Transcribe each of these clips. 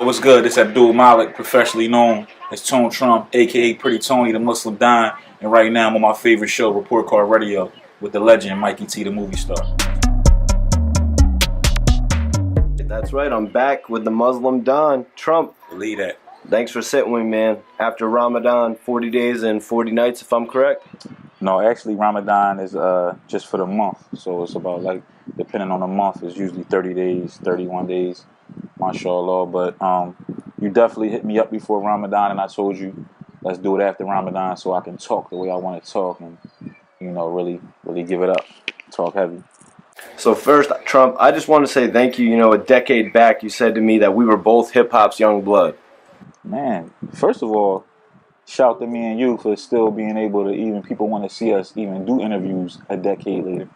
What's good? This Abdul Malik, professionally known as Tone Trump, aka Pretty Tony, the Muslim Don, and right now I'm on my favorite show, Report Card Radio, with the legend Mikey T, the movie star. That's right, I'm back with the Muslim Don, Trump. Believe that. Thanks for sitting with me, man. After Ramadan, 40 days and 40 nights, if I'm correct? No, actually Ramadan is just for the month, so it's about like, depending on the month, it's usually 30 days, 31 days, mashallah, but you definitely hit me up before Ramadan and I told you, let's do it after Ramadan so I can talk the way I want to talk and, really give it up, talk heavy. So first, Trump, I just want to say thank you. You know, a decade back, you said to me that we were both hip-hop's young blood. Man, first of all, shout to me and you for still being able to even, people want to see us even do interviews a decade later.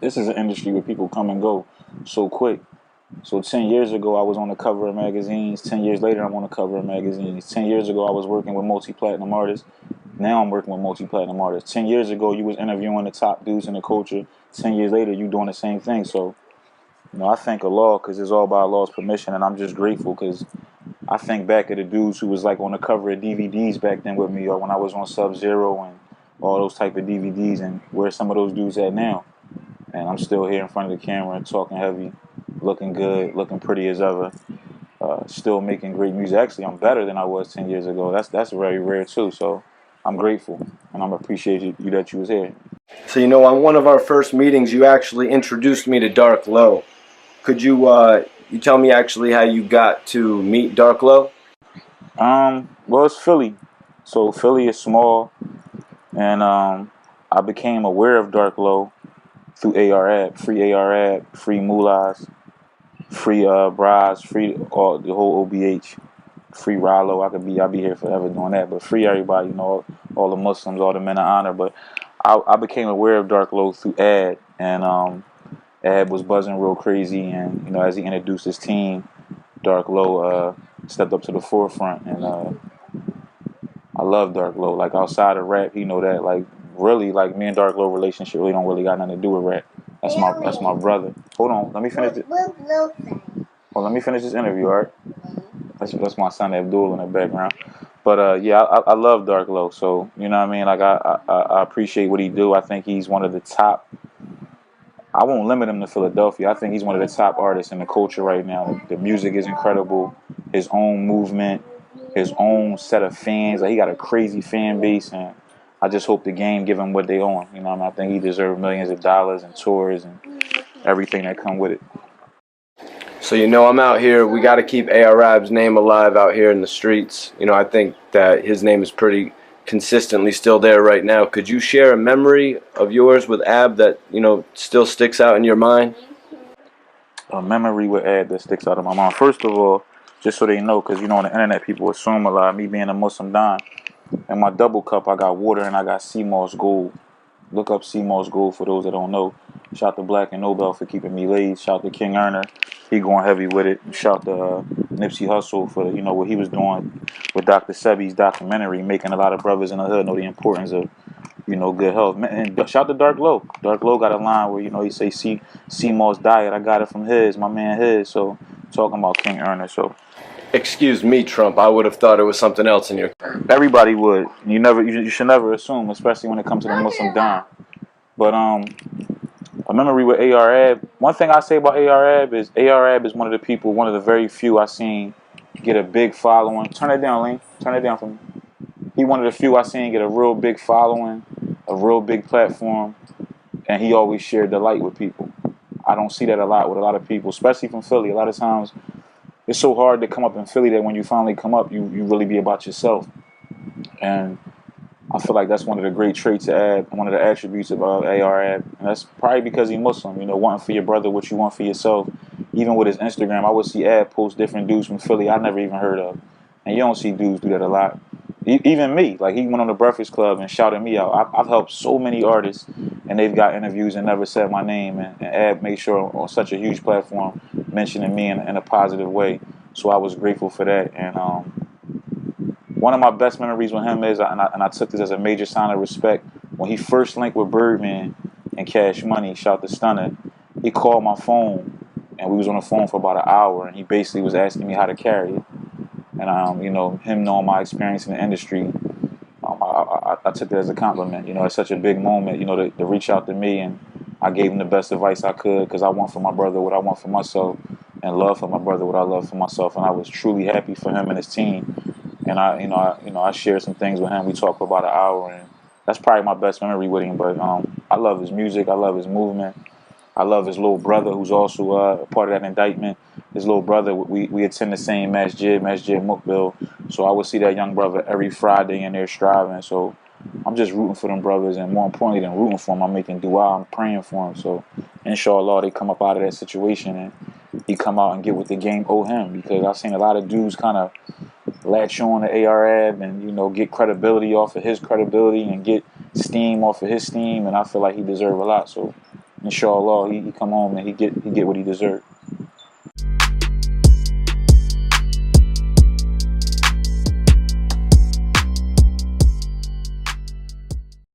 This is an industry where people come and go so quick. So 10 years ago, I was on the cover of magazines. 10 years later, I'm on the cover of magazines. 10 years ago, I was working with multi-platinum artists. Now I'm working with multi-platinum artists. 10 years ago, you was interviewing the top dudes in the culture. 10 years later, you doing the same thing. So, I thank Allah because it's all by Allah's permission, and I'm just grateful because I think back at the dudes who was like on the cover of DVDs back then with me, or when I was on Sub-Zero and all those type of DVDs, and where some of those dudes at now. And I'm still here in front of the camera and talking heavy, looking good, looking pretty as ever, still making great music. Actually, I'm better than I was 10 years ago. That's very rare too. So I'm grateful, and I'm appreciative you that you was here. So, on one of our first meetings, you actually introduced me to Dark Low. Could you you tell me actually how you got to meet Dark Low? Well, it's Philly. So Philly is small, and I became aware of Dark Low through ARAB, free mullahs, free bras, free all the whole OBH, free Rollo. I'll be here forever doing that, but free everybody, all the Muslims, all the men of honor. But I became aware of Dark Low through Ad, and Ad was buzzing real crazy, and as he introduced his team, Dark Low stepped up to the forefront, and I love Dark Low. Like outside of rap, he know that. Like really, like me and Dark Low relationship really don't really got nothing to do with rap. That's my brother. Hold on, let me finish it. Well, let me finish this interview, all right? That's my son Abdul in the background. But yeah, I love Dark Low. So you know what I mean. Like I appreciate what he do. I think he's one of the top. I won't limit him to Philadelphia. I think he's one of the top artists in the culture right now. The music is incredible. His own movement, his own set of fans. Like he got a crazy fan base, and I just hope the game give him what they own. I think he deserves millions of dollars and tours and everything that come with it. So I'm out here. We got to keep ARAB's name alive out here in the streets. I think that his name is pretty consistently still there right now. Could you share a memory of yours with Ab that still sticks out in your mind? A memory with Ab that sticks out of my mind. First of all, just so they know, because on the internet people assume a lot. Me being a Muslim Don, in my double cup I got water and I got sea moss gold. Look up sea moss gold for those that don't know. Shout to Black and Nobel for keeping me laid. Shout to King Erner, he going heavy with it. Shout to Nipsey Hussle for what he was doing with Dr. Sebi's documentary, making a lot of brothers in the hood know the importance of good health. And shout to Dark Low. Dark Low got a line where he say sea moss diet. I got it from my man. So talking about King Erner. So. Excuse me, Trump. I would have thought it was something else in your. Everybody would. You should never assume, especially when it comes to the Muslim Don. But a memory with ARAB. One thing I say about ARAB is one of the people, one of the very few I seen get a big following. Turn it down, Lane. Turn it down for me. He one of the few I seen get a real big following, a real big platform, and he always shared the light with people. I don't see that a lot with a lot of people, especially from Philly. A lot of times. It's so hard to come up in Philly that when you finally come up, you really be about yourself. And I feel like that's one of the great traits of Ab, one of the attributes of ARAB. And that's probably because he's Muslim, wanting for your brother what you want for yourself. Even with his Instagram, I would see Ab post different dudes from Philly I never even heard of. And you don't see dudes do that a lot. Even me, like he went on the Breakfast Club and shouted me out. I've helped so many artists, and they've got interviews and never said my name. And Ab made sure on such a huge platform mentioning me in a positive way. So I was grateful for that. And one of my best memories with him is, and I took this as a major sign of respect, when he first linked with Birdman and Cash Money, shout to Stunner, he called my phone and we was on the phone for about an hour, and he basically was asking me how to carry it. And you know, him knowing my experience in the industry, I took it as a compliment. You know, it's such a big moment. You know, to reach out to me, and I gave him the best advice I could because I want for my brother what I want for myself, and love for my brother what I love for myself. And I was truly happy for him and his team. And I shared some things with him. We talked for about an hour, and that's probably my best memory with him. But I love his music. I love his movement. I love his little brother, who's also a part of that indictment. His little brother, we attend the same Masjid Mukbil. So I would see that young brother every Friday in there striving. So I'm just rooting for them brothers, and more importantly than rooting for him, I'm making dua, I'm praying for him. So inshallah, they come up out of that situation and he come out and get what the game owe him. Because I've seen a lot of dudes kind of latch on to ARAB and, you know, get credibility off of his credibility and get steam off of his steam, and I feel like he deserves a lot. So inshallah, he come home and he get what he deserved.